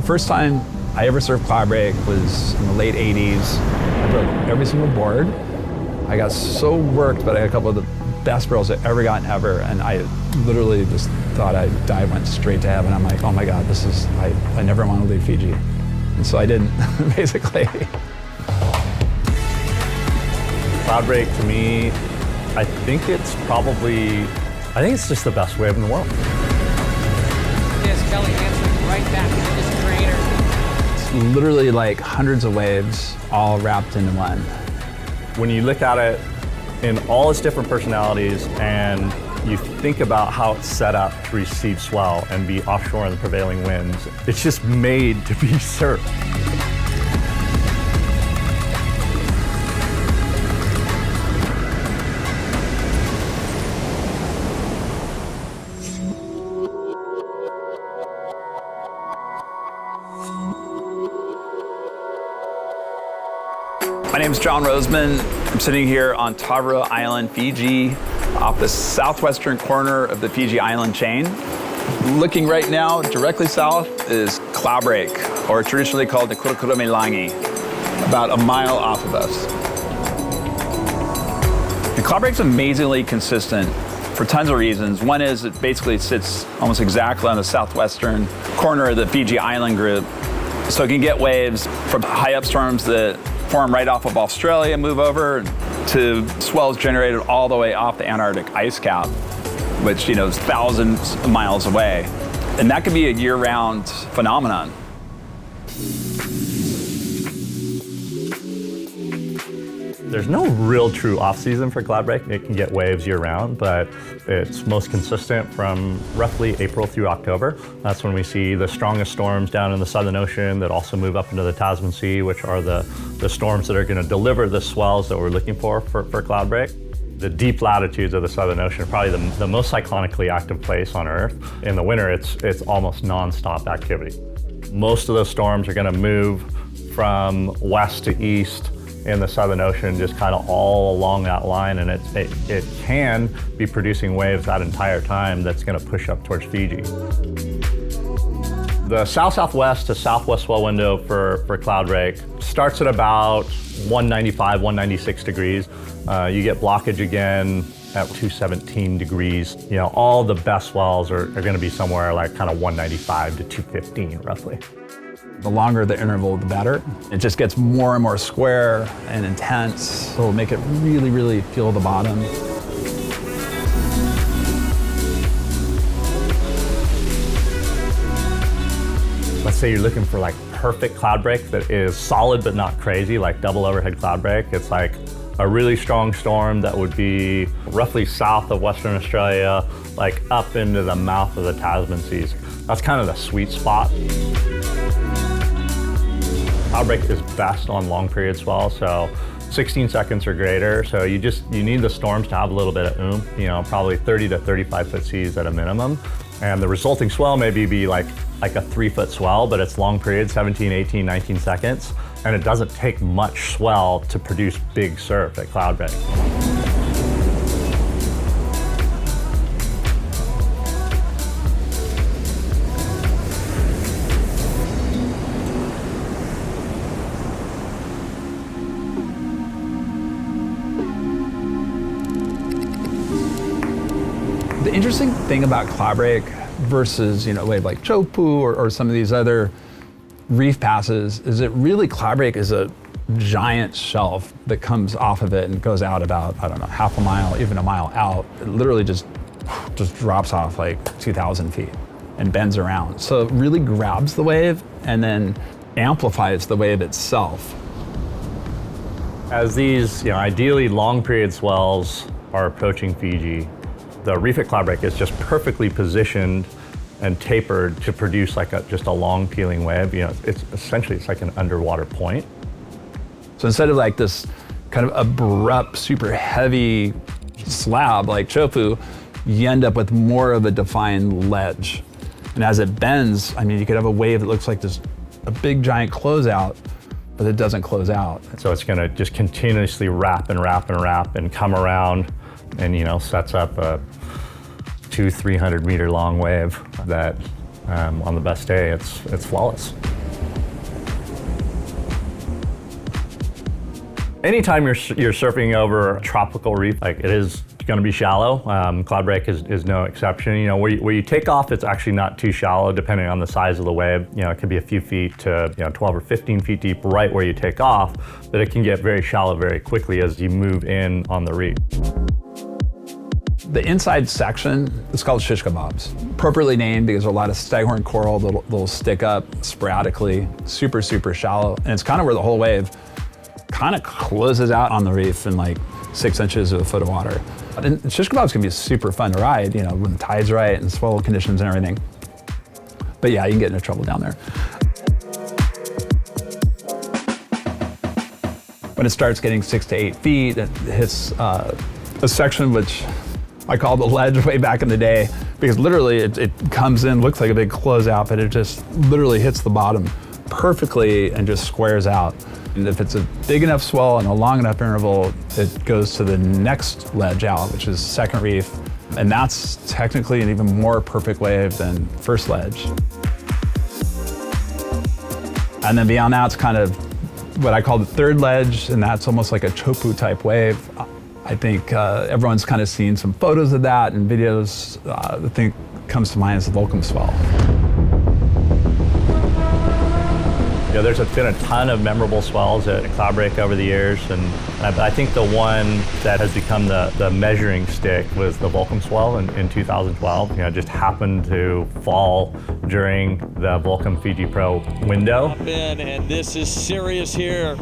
first time I ever surfed Cloudbreak was in the late 80s. I broke every single board. I got so worked, but I had a couple of the best barrels I've ever gotten ever, and I literally just thought I'd die, went straight to heaven. I'm like, oh my God, this is, I never want to leave Fiji. And so I didn't, basically. Cloudbreak, to me, I think it's just the best wave in the world. There's Kelly answering right back into this crater. It's literally like hundreds of waves all wrapped into one. When you look at it in all its different personalities and you think about how it's set up to receive swell and be offshore in the prevailing winds, it's just made to be surfed. My name is Jon Roseman. I'm sitting here on Tavarua Island, Fiji, off the southwestern corner of the Fiji island chain. Looking right now, directly south, is Cloudbreak, or traditionally called the Langi, about a mile off of us. The Cloudbreak's amazingly consistent for tons of reasons. One is it basically sits almost exactly on the southwestern corner of the Fiji island group, so it can get waves from high up storms that form right off of Australia, move over to swells generated all the way off the Antarctic ice cap, which is thousands of miles away. And that could be a year-round phenomenon. There's no real true off-season for Cloudbreak. It can get waves year-round, but it's most consistent from roughly April through October. That's when we see the strongest storms down in the Southern Ocean that also move up into the Tasman Sea, which are the storms that are going to deliver the swells that we're looking for Cloudbreak. The deep latitudes of the Southern Ocean are probably the most cyclonically active place on Earth. In the winter, it's almost non-stop activity. Most of the storms are going to move from west to east in the Southern Ocean, just kind of all along that line, and it can be producing waves that entire time that's going to push up towards Fiji. The south-southwest to southwest swell window for Cloudbreak starts at about 195, 196 degrees. You get blockage again at 217 degrees. All the best swells are going to be somewhere like kind of 195 to 215 roughly. The longer the interval, the better. It just gets more and more square and intense. It'll make it really, really feel the bottom. Let's say you're looking for like perfect Cloudbreak that is solid but not crazy, like double overhead Cloudbreak. It's like a really strong storm that would be roughly south of Western Australia, like up into the mouth of the Tasman Seas. That's kind of the sweet spot. Cloudbreak is best on long period swell, so 16 seconds or greater. So you need the storms to have a little bit of oomph, probably 30 to 35 foot seas at a minimum. And the resulting swell maybe be like a 3-foot swell, but it's long period, 17, 18, 19 seconds. And it doesn't take much swell to produce big surf at Cloudbreak. The interesting thing about Cloudbreak versus a wave like Chopu or some of these other reef passes is that really Cloudbreak is a giant shelf that comes off of it and goes out about, I don't know, half a mile, even a mile out. It literally just drops off like 2,000 feet and bends around. So it really grabs the wave and then amplifies the wave itself. As these ideally long period swells are approaching Fiji, the reef at Cloudbreak is just perfectly positioned and tapered to produce like just a long peeling wave. It's like an underwater point. So instead of like this kind of abrupt, super heavy slab like Chopu, you end up with more of a defined ledge. And as it bends, you could have a wave that looks like a big giant closeout, but it doesn't close out. So it's gonna just continuously wrap and wrap and wrap and come around and sets up a 200-300 meter long wave that On the best day, it's flawless. Anytime you're surfing over a tropical reef, like it is going to be shallow. Cloudbreak is no exception. You know, where you take off, it's actually not too shallow, depending on the size of the wave. You know, it could be a few feet to 12 or 15 feet deep right where you take off, but it can get very shallow very quickly as you move in on the reef. The inside section is called shish kebabs. Appropriately named because there's a lot of staghorn coral that'll stick up sporadically, super, super shallow. And it's kind of where the whole wave kind of closes out on the reef in like 6 inches of a foot of water. And shish kebabs can be super fun to ride, you know, when the tide's right and swell conditions and everything. But yeah, you can get into trouble down there. When it starts getting 6 to 8 feet, it hits a section which I call the ledge way back in the day, because literally it comes in, looks like a big closeout, but it just literally hits the bottom perfectly and just squares out. And if it's a big enough swell and a long enough interval, it goes to the next ledge out, which is second reef. And that's technically an even more perfect wave than first ledge. And then beyond that, it's kind of what I call the third ledge, and that's almost like a chopu type wave. I think everyone's kind of seen some photos of that and videos. The thing that comes to mind is the Volcom swell. Yeah, there's been a ton of memorable swells at Cloudbreak over the years, and I think the one that has become the measuring stick was the Volcom swell in 2012. You know, it just happened to fall during the Volcom Fiji Pro window. And this is serious here.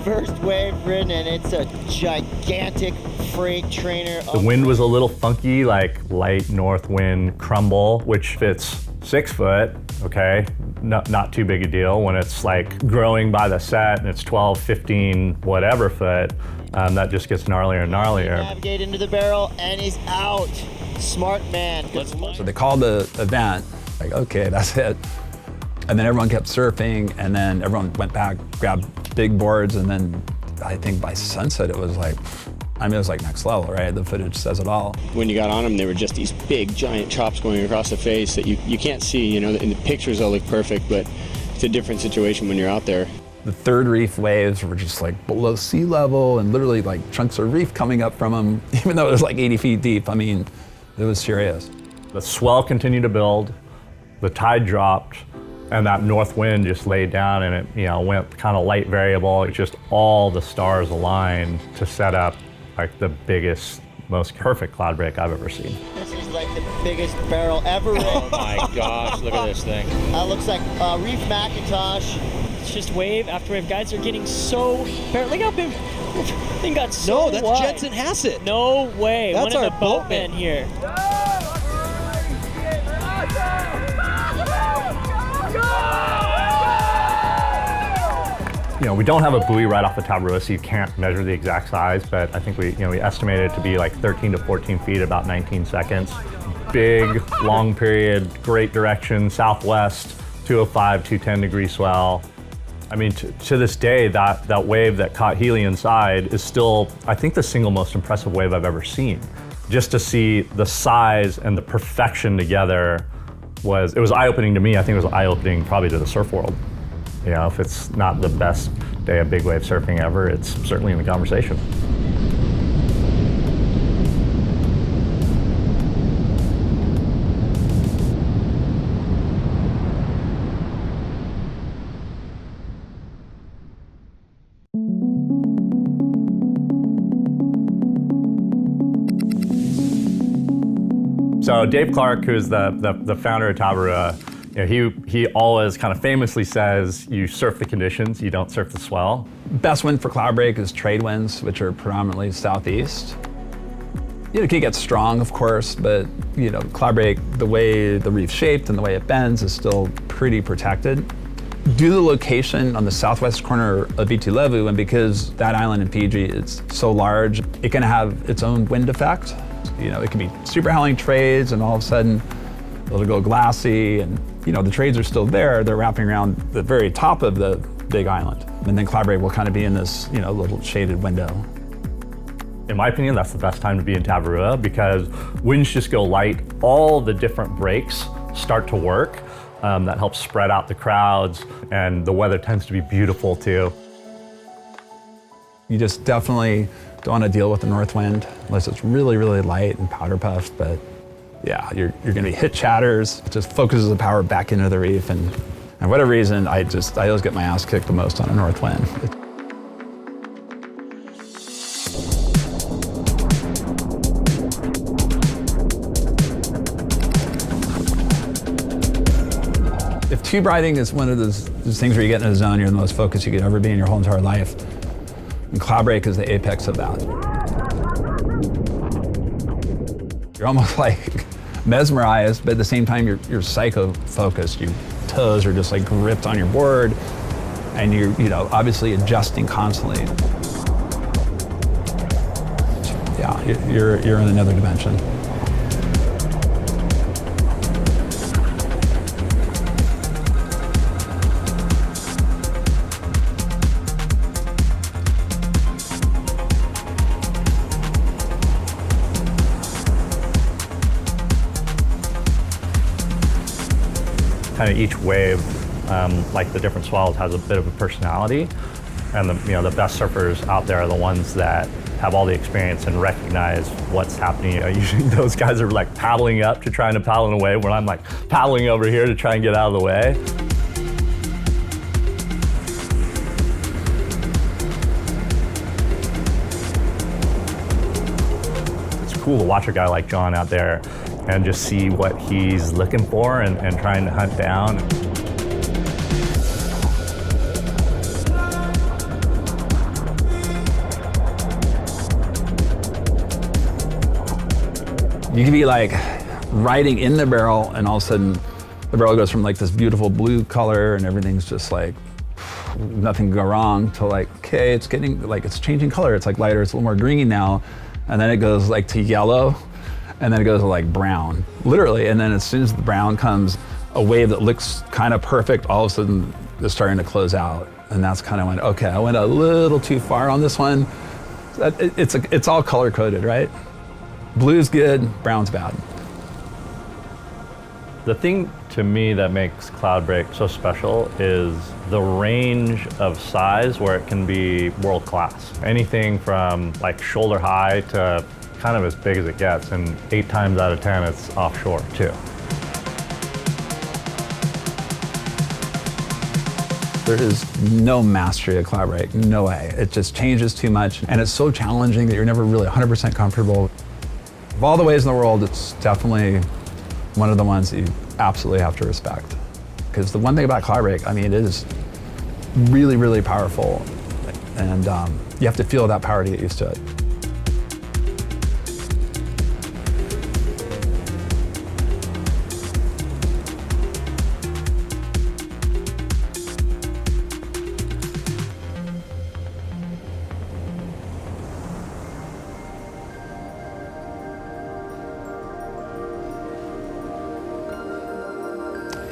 First wave ridden, and it's a gigantic freight trainer. The wind was a little funky, like light north wind crumble, which fits 6 foot, okay? Not too big a deal. When it's like growing by the set and it's 12, 15, whatever foot, that just gets gnarlier and gnarlier. Navigate into the barrel, and he's out. Smart man. So they called the event, like, okay, that's it. And then everyone kept surfing, and then everyone went back, grabbed big boards, and then I think by sunset it was like, I mean, it was like next level, right? The footage says it all. When you got on them, they were just these big, giant chops going across the face that you can't see. You know, in the pictures they'll look perfect, but it's a different situation when you're out there. The third reef waves were just like below sea level and literally like chunks of reef coming up from them, even though it was like 80 feet deep. I mean, it was serious. The swell continued to build, the tide dropped, and that north wind just laid down, and it, you know, went kind of light variable. It just all the stars aligned to set up like the biggest, most perfect Cloudbreak I've ever seen. This is like the biggest barrel ever ridden. Oh my gosh, look at this thing. That looks like Reef Macintosh. It's just wave after wave. Guys are getting so, look how big, thing got so No, that's wide. Jensen Hassett. No way, That's one our of the boatmen boatman. here. You know, we don't have a buoy right off the Tavarua, so you can't measure the exact size, but I think we estimated it to be like 13 to 14 feet, about 19 seconds. Big, long period, great direction, southwest, 205, 210 degree swell. I mean, to this day, that wave that caught Healy inside is still, I think, the single most impressive wave I've ever seen. Just to see the size and the perfection together it was eye-opening to me. I think it was eye-opening probably to the surf world. You know, if it's not the best day of big wave surfing ever, it's certainly in the conversation. So Dave Clark, who's the founder of Tavarua, you know, he always kind of famously says, you surf the conditions, you don't surf the swell. Best wind for Cloudbreak is trade winds, which are predominantly southeast. You know, it can get strong, of course, but you know, Cloudbreak, the way the reef's shaped and the way it bends is still pretty protected. Due to the location on the southwest corner of Viti Levu, and because that island in Fiji is so large, it can have its own wind effect. You know, it can be super howling trades, and all of a sudden it'll go glassy, and you know, the trades are still there. They're wrapping around the very top of the big island. And then Cloudbreak will kind of be in this, you know, little shaded window. In my opinion, that's the best time to be in Tavarua because winds just go light. All the different breaks start to work. that helps spread out the crowds, and the weather tends to be beautiful too. You just definitely don't want to deal with the north wind unless it's really, really light and powder puffed, but yeah, you're gonna be hit chatters. It just focuses the power back into the reef, and for whatever reason, I always get my ass kicked the most on a north wind. If tube riding is one of those things where you get in a zone, you're the most focused you could ever be in your whole entire life. And Cloudbreak is the apex of that. You're almost like mesmerized, but at the same time, you're psycho-focused. Your toes are just like gripped on your board, and you're obviously adjusting constantly. Yeah, you're in another dimension. Kind of each wave, like the different swells, has a bit of a personality, and the best surfers out there are the ones that have all the experience and recognize what's happening. Usually those guys are like paddling up to trying to paddle in a wave, when I'm like paddling over here to try and get out of the way. It's cool to watch a guy like Jon out there and just see what he's looking for and trying to hunt down. You can be like riding in the barrel, and all of a sudden the barrel goes from like this beautiful blue color and everything's just like nothing can go wrong, to like, okay, it's getting like, it's changing color. It's like lighter, it's a little more greeny now. And then it goes like to yellow, and then it goes to like brown, literally. And then as soon as the brown comes, a wave that looks kind of perfect, all of a sudden is starting to close out. And that's kind of when, okay, I went a little too far on this one. It's all color coded, right? Blue's good, brown's bad. The thing to me that makes Cloudbreak so special is the range of size where it can be world class. Anything from like shoulder high to kind of as big as it gets, and 8 times out of 10 it's offshore too. There is no mastery of Cloudbreak, no way. It just changes too much, and it's so challenging that you're never really 100% comfortable. Of all the ways in the world, it's definitely one of the ones that you absolutely have to respect. Because the one thing about Cloudbreak, I mean, it is really, really powerful, and you have to feel that power to get used to it.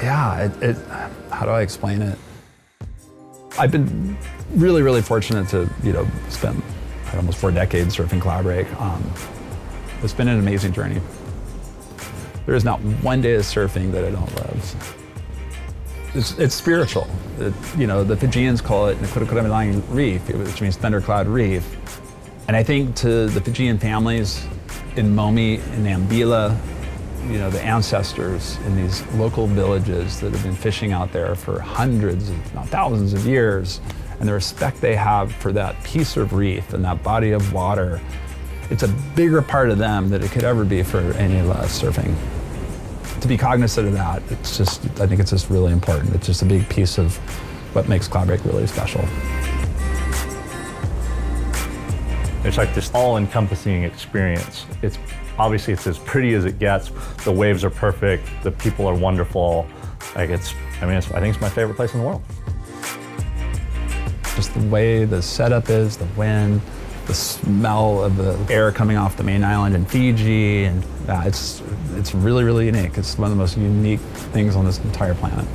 Yeah, how do I explain it? I've been really, really fortunate to, spend almost 4 decades surfing Cloudbreak. It's been an amazing journey. There is not one day of surfing that I don't love. It's spiritual. The Fijians call it Reef, which means thundercloud reef. And I think to the Fijian families in Momi and Ambila, the ancestors in these local villages that have been fishing out there for hundreds, if not thousands of years, and the respect they have for that piece of reef and that body of water, it's a bigger part of them than it could ever be for any of us surfing. To be cognizant of that, I think it's just really important. It's just a big piece of what makes Cloudbreak really special. It's like this all-encompassing experience. Obviously, it's as pretty as it gets. The waves are perfect. The people are wonderful. I think it's my favorite place in the world. Just the way the setup is, the wind, the smell of the air coming off the main island in Fiji, and it's really, really unique. It's one of the most unique things on this entire planet.